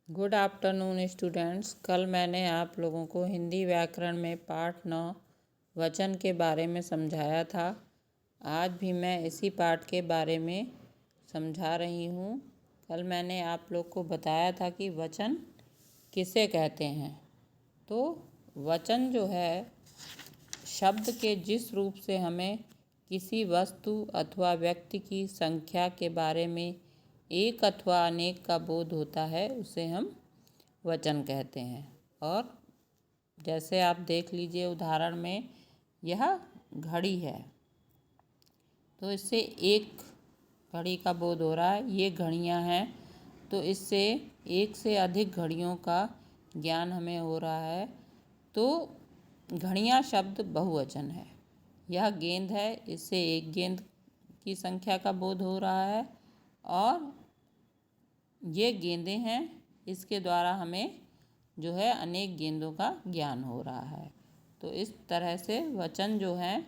Good afternoon students. कल मैंने आप लोगों को हिंदी व्याकरण में पाठ 9 वचन के बारे में समझाया था। आज भी मैं इसी पाठ के बारे में समझा रही हूँ। कल मैंने आप लोग को बताया था कि वचन किसे कहते हैं। तो वचन जो है शब्द के जिस रूप से हमें किसी वस्तु अथवा व्यक्ति की संख्या के बारे में एक अथवा अनेक का बोध होता है उसे हम वचन कहते हैं। और जैसे आप देख लीजिए उदाहरण में यह घड़ी है, तो इससे एक घड़ी का बोध हो रहा है। ये घड़ियां हैं, तो इससे एक से अधिक घड़ियों का ज्ञान हमें हो रहा है। तो घड़ियां शब्द बहुवचन है। यह गेंद है, इससे एक गेंद की संख्या का बोध हो रहा है। और ये गेंदें हैं, इसके द्वारा हमें जो है अनेक गेंदों का ज्ञान हो रहा है। तो इस तरह से वचन जो हैं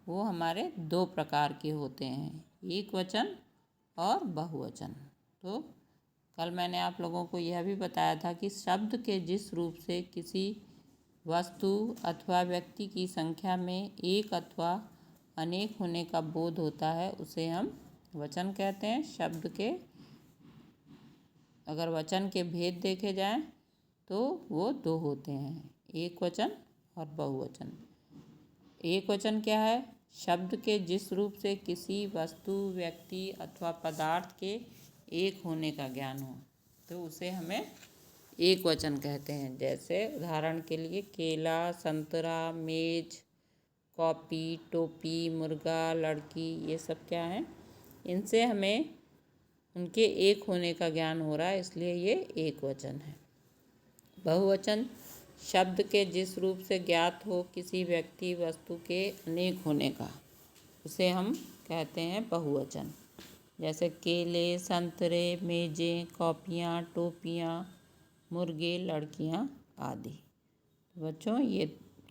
वो हमारे दो प्रकार के होते हैं, एक वचन और बहुवचन। तो कल मैंने आप लोगों को यह भी बताया था कि शब्द के जिस रूप से किसी वस्तु अथवा व्यक्ति की संख्या में एक अथवा अनेक होने का बोध होता है उसे हम वचन कहते हैं। शब्द के अगर वचन के भेद देखे जाएं तो वो दो होते हैं, एक वचन और बहुवचन। एक वचन क्या है? शब्द के जिस रूप से किसी वस्तु व्यक्ति अथवा पदार्थ के एक होने का ज्ञान हो तो उसे हमें एक वचन कहते हैं। जैसे उदाहरण के लिए केला, संतरा, मेज, कॉपी, टोपी, मुर्गा, लड़की, ये सब क्या हैं? इनसे हमें उनके एक होने का ज्ञान हो रहा है, इसलिए ये एक वचन है। बहुवचन शब्द के जिस रूप से ज्ञात हो किसी व्यक्ति वस्तु के अनेक होने का, उसे हम कहते हैं बहुवचन। जैसे केले, संतरे, मेजें, कॉपियाँ, टोपियाँ, मुर्गे, लड़कियाँ आदि। बच्चों, ये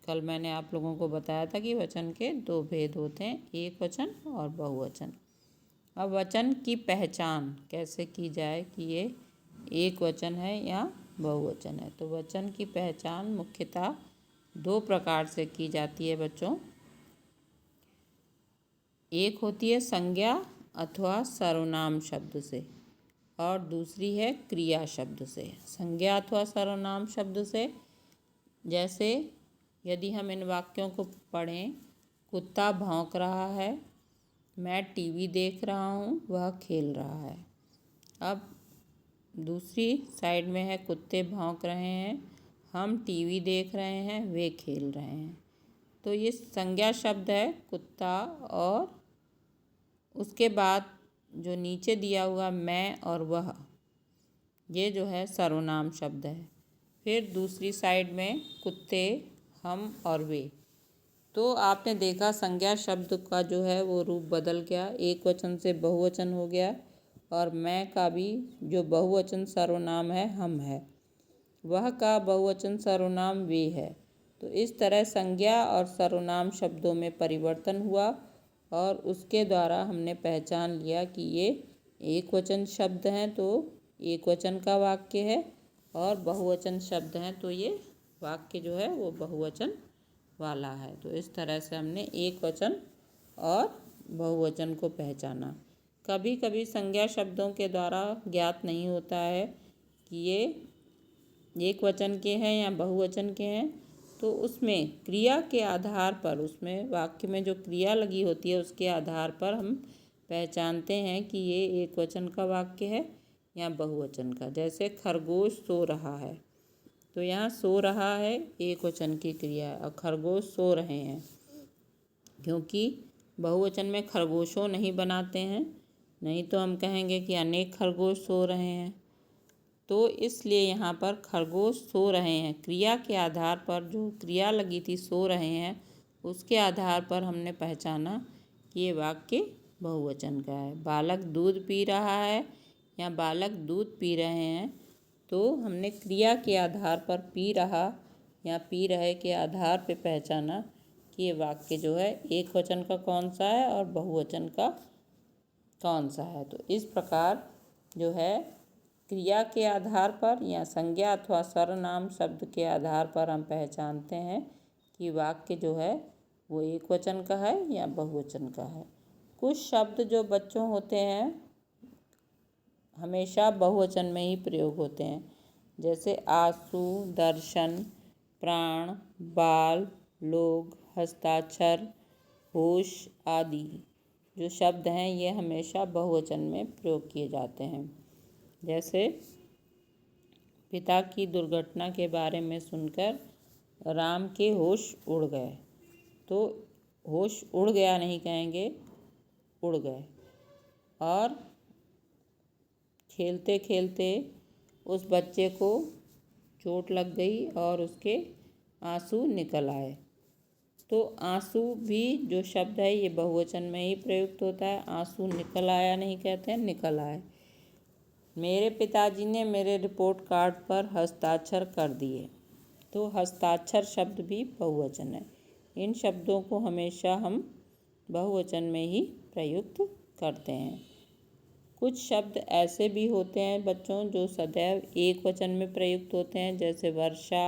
कल मैंने आप लोगों को बताया था कि वचन के दो भेद होते हैं, एक वचन और बहुवचन। अब वचन की पहचान कैसे की जाए कि ये एक वचन है या बहुवचन है। तो वचन की पहचान मुख्यतः दो प्रकार से की जाती है बच्चों। एक होती है संज्ञा अथवा सर्वनाम शब्द से और दूसरी है क्रिया शब्द से। संज्ञा अथवा सर्वनाम शब्द से, जैसे यदि हम इन वाक्यों को पढ़ें, कुत्ता भौंक रहा है, मैं टीवी देख रहा हूँ, वह खेल रहा है। अब दूसरी साइड में है कुत्ते भौंक रहे हैं, हम टीवी देख रहे हैं, वे खेल रहे हैं। तो ये संज्ञा शब्द है कुत्ता, और उसके बाद जो नीचे दिया हुआ मैं और वह, ये जो है सर्वनाम शब्द है। फिर दूसरी साइड में कुत्ते, हम और वे। तो आपने देखा संज्ञा शब्द का जो है वो रूप बदल गया, एक वचन से बहुवचन हो गया। और मैं का भी जो बहुवचन सर्वनाम है हम है, वह का बहुवचन सर्वनाम वे है। तो इस तरह संज्ञा और सर्वनाम शब्दों में परिवर्तन हुआ और उसके द्वारा हमने पहचान लिया कि ये एक वचन शब्द हैं तो एक वचन का वाक्य है, और बहुवचन शब्द हैं तो ये वाक्य जो है वो बहुवचन वाला है। तो इस तरह से हमने एक वचन और बहुवचन को पहचाना। कभी कभी संज्ञा शब्दों के द्वारा ज्ञात नहीं होता है कि ये एक वचन के हैं या बहुवचन के हैं, तो उसमें क्रिया के आधार पर, उसमें वाक्य में जो क्रिया लगी होती है उसके आधार पर हम पहचानते हैं कि ये एक वचन का वाक्य है या बहुवचन का। जैसे खरगोश सो रहा है, तो यहाँ सो रहा है एक वचन की क्रिया है और खरगोश सो रहे हैं, क्योंकि बहुवचन में खरगोशों नहीं बनाते हैं, नहीं तो हम कहेंगे कि अनेक खरगोश सो रहे हैं। तो इसलिए यहाँ पर खरगोश सो रहे हैं क्रिया के आधार पर, जो क्रिया लगी थी सो रहे हैं, उसके आधार पर हमने पहचाना कि ये वाक्य बहुवचन का है। बालक दूध पी रहा है या बालक दूध पी रहे हैं, तो हमने क्रिया के आधार पर पी रहा या पी रहे के आधार पर पहचाना कि ये वाक्य जो है एक वचन का कौन सा है और बहुवचन का कौन सा है। तो इस प्रकार जो है क्रिया के आधार पर या संज्ञा अथवा सर्वनाम शब्द के आधार पर हम पहचानते हैं कि वाक्य जो है वो एक वचन का है या बहुवचन का है। कुछ शब्द जो बच्चों होते हैं हमेशा बहुवचन में ही प्रयोग होते हैं, जैसे आंसू, दर्शन, प्राण, बाल, लोग, हस्ताक्षर, होश आदि जो शब्द हैं ये हमेशा बहुवचन में प्रयोग किए जाते हैं। जैसे पिता की दुर्घटना के बारे में सुनकर राम के होश उड़ गए, तो होश उड़ गया नहीं कहेंगे, उड़ गए। और खेलते खेलते उस बच्चे को चोट लग गई और उसके आंसू निकल आए, तो आंसू भी जो शब्द है ये बहुवचन में ही प्रयुक्त होता है। आंसू निकल आया नहीं कहते हैं, निकल आए। मेरे पिताजी ने मेरे रिपोर्ट कार्ड पर हस्ताक्षर कर दिए, तो हस्ताक्षर शब्द भी बहुवचन है। इन शब्दों को हमेशा हम बहुवचन में ही प्रयुक्त करते हैं। कुछ शब्द ऐसे भी होते हैं बच्चों जो सदैव एक वचन में प्रयुक्त होते हैं, जैसे वर्षा,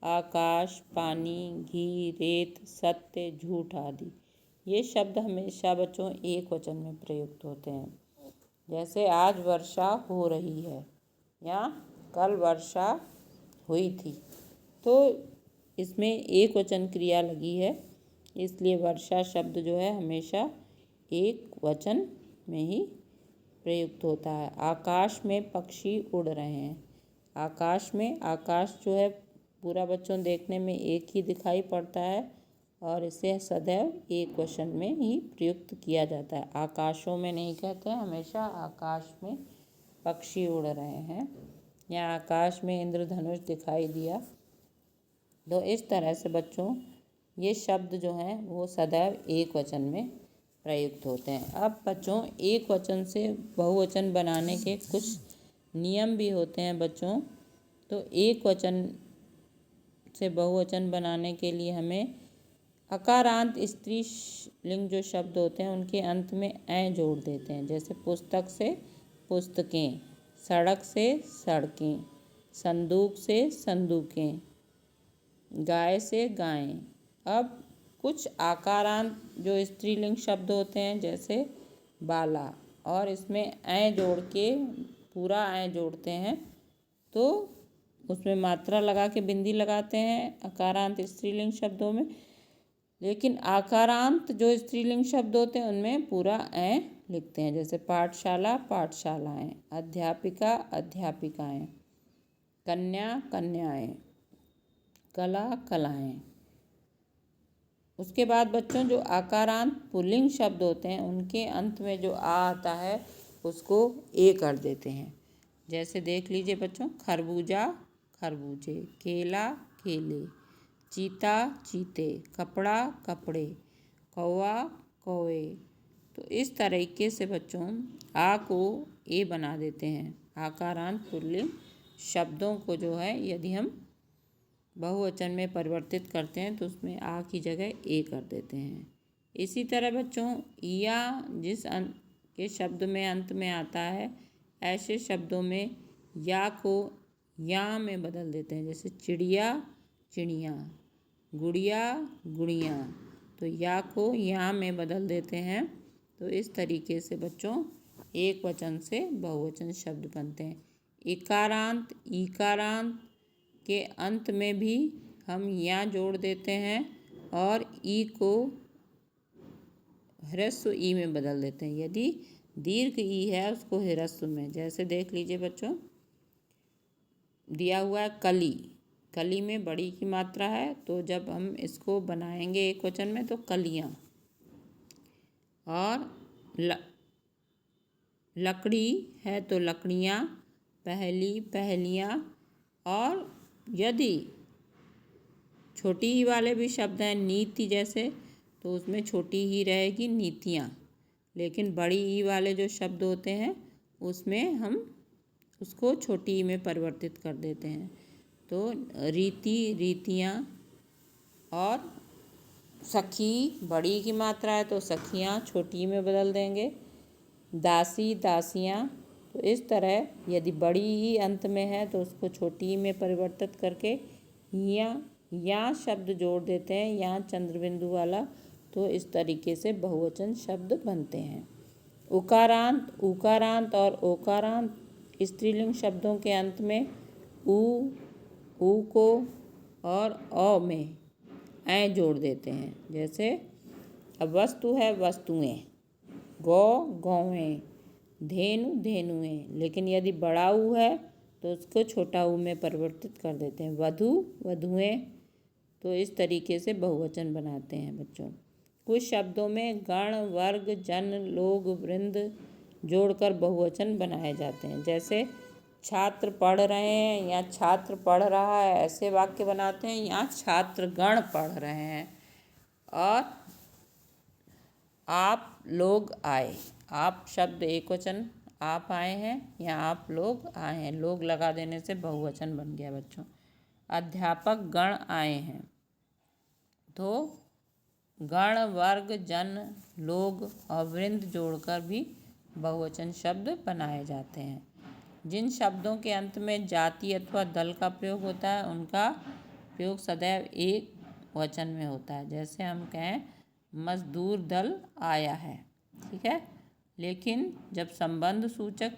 आकाश, पानी, घी, रेत, सत्य, झूठ आदि। ये शब्द हमेशा बच्चों एक वचन में प्रयुक्त होते हैं, जैसे आज वर्षा हो रही है या कल वर्षा हुई थी, तो इसमें एक वचन क्रिया लगी है, इसलिए वर्षा शब्द जो है हमेशा एक वचन में ही प्रयुक्त होता है। आकाश में पक्षी उड़ रहे हैं। आकाश में, आकाश जो है पूरा बच्चों देखने में एक ही दिखाई पड़ता है और इसे सदैव एक वचन में ही प्रयुक्त किया जाता है। आकाशों में नहीं कहते हैं, हमेशा आकाश में पक्षी उड़ रहे हैं या आकाश में इंद्रधनुष दिखाई दिया। तो इस तरह से बच्चों ये शब्द जो हैं वो सदैव एक वचन में प्रयुक्त होते हैं। अब बच्चों एक वचन से बहुवचन बनाने के कुछ नियम भी होते हैं बच्चों। तो एक वचन से बहुवचन बनाने के लिए हमें अकारांत स्त्रीलिंग जो शब्द होते हैं उनके अंत में ऐ जोड़ देते हैं, जैसे पुस्तक से पुस्तकें, सड़क से सड़कें, संदूक से संदूकें, गाय से गायें। अब कुछ आकारांत जो स्त्रीलिंग शब्द होते हैं जैसे बाला, और इसमें ऐ जोड़ के पूरा ऐ जोड़ते हैं, तो उसमें मात्रा लगा के बिंदी लगाते हैं अकारांत स्त्रीलिंग शब्दों में। लेकिन आकारांत जो स्त्रीलिंग शब्द होते हैं उनमें पूरा ऐ लिखते हैं, जैसे पाठशाला पाठशालाएं, अध्यापिका अध्यापिकाएं, कन्या कन्याएं, कला कलाएं। उसके बाद बच्चों जो आकारांत पुल्लिंग शब्द होते हैं उनके अंत में जो आ आता है उसको ए कर देते हैं, जैसे देख लीजिए बच्चों, खरबूजा खरबूजे, केला केले, चीता चीते, कपड़ा कपड़े, कौवा कौवे। तो इस तरीके से बच्चों आ को ए बना देते हैं। आकारांत पुल्लिंग शब्दों को जो है यदि हम बहुवचन में परिवर्तित करते हैं तो उसमें आ की जगह ए कर देते हैं। इसी तरह बच्चों या जिस के शब्द में अंत में आता है ऐसे शब्दों में या को या में बदल देते हैं, जैसे चिड़िया चिड़िया, गुड़िया गुड़िया, तो या को या में बदल देते हैं। तो इस तरीके से बच्चों एक वचन से बहुवचन शब्द बनते हैं। इकारांत ईकारांत के अंत में भी हम या जोड़ देते हैं और ई को ह्रस्व ई में बदल देते हैं। यदि दीर्घ ई है उसको ह्रस्व में, जैसे देख लीजिए बच्चों, दिया हुआ है कली, कली में बड़ी की मात्रा है, तो जब हम इसको बनाएंगे एक वचन में तो कलियाँ। और लकड़ी है तो लकड़ियाँ, पहली पहलियाँ। और यदि छोटी ही वाले भी शब्द हैं नीति जैसे, तो उसमें छोटी ही रहेगी नीतियाँ, लेकिन बड़ी ई वाले जो शब्द होते हैं उसमें हम उसको छोटी ई में परिवर्तित कर देते हैं। तो रीति रीतियाँ, और सखी बड़ी की मात्रा है तो सखियाँ छोटी में बदल देंगे, दासी दासियाँ, तो इस तरह यदि बड़ी ही अंत में है तो उसको छोटी ही में परिवर्तित करके या शब्द जोड़ देते हैं, यहाँ चंद्र बिंदु वाला, तो इस तरीके से बहुवचन शब्द बनते हैं। उकारांत और ओकारांत स्त्रीलिंग शब्दों के अंत में ऊ को और अ में ऐ जोड़ देते हैं। जैसे अब वस्तु है वस्तुएं, गौ गौएं, धेनु धेनुएं, लेकिन यदि बड़ा ऊ है तो उसको छोटा ऊ में परिवर्तित कर देते हैं। वधू वधुएं, तो इस तरीके से बहुवचन बनाते हैं बच्चों। कुछ शब्दों में गण वर्ग जन लोग वृंद जोड़कर बहुवचन बनाए जाते हैं। जैसे छात्र पढ़ रहे हैं या छात्र पढ़ रहा है, ऐसे वाक्य बनाते हैं। यहाँ छात्रगण पढ़ रहे हैं। और आप लोग आए, आप शब्द एक वचन, आप आए हैं या आप लोग आए हैं, लोग लगा देने से बहुवचन बन गया बच्चों। अध्यापक गण आए हैं, तो गण वर्ग जन लोग और वृंद जोड़कर भी बहुवचन शब्द बनाए जाते हैं। जिन शब्दों के अंत में जाति अथवा दल का प्रयोग होता है उनका प्रयोग सदैव एक वचन में होता है। जैसे हम कहें मजदूर दल आया है, ठीक है, लेकिन जब संबंध सूचक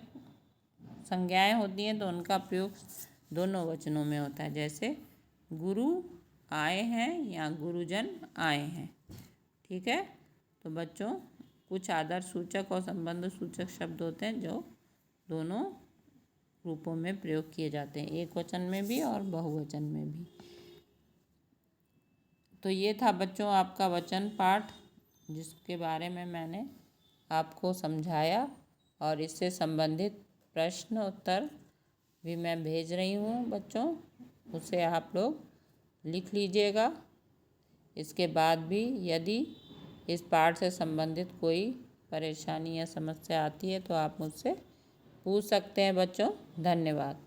संज्ञाएं होती हैं तो उनका प्रयोग दोनों वचनों में होता है। जैसे गुरु आए हैं या गुरुजन आए हैं, ठीक है। तो बच्चों कुछ आदर्श सूचक और संबंध सूचक शब्द होते हैं जो दोनों रूपों में प्रयोग किए जाते हैं, एक वचन में भी और बहुवचन में भी। तो ये था बच्चों आपका वचन पाठ, जिसके बारे में मैंने आपको समझाया, और इससे संबंधित प्रश्न उत्तर भी मैं भेज रही हूँ बच्चों, उसे आप लोग लिख लीजिएगा। इसके बाद भी यदि इस पाठ से संबंधित कोई परेशानी या समस्या आती है तो आप मुझसे पूछ सकते हैं बच्चों। धन्यवाद।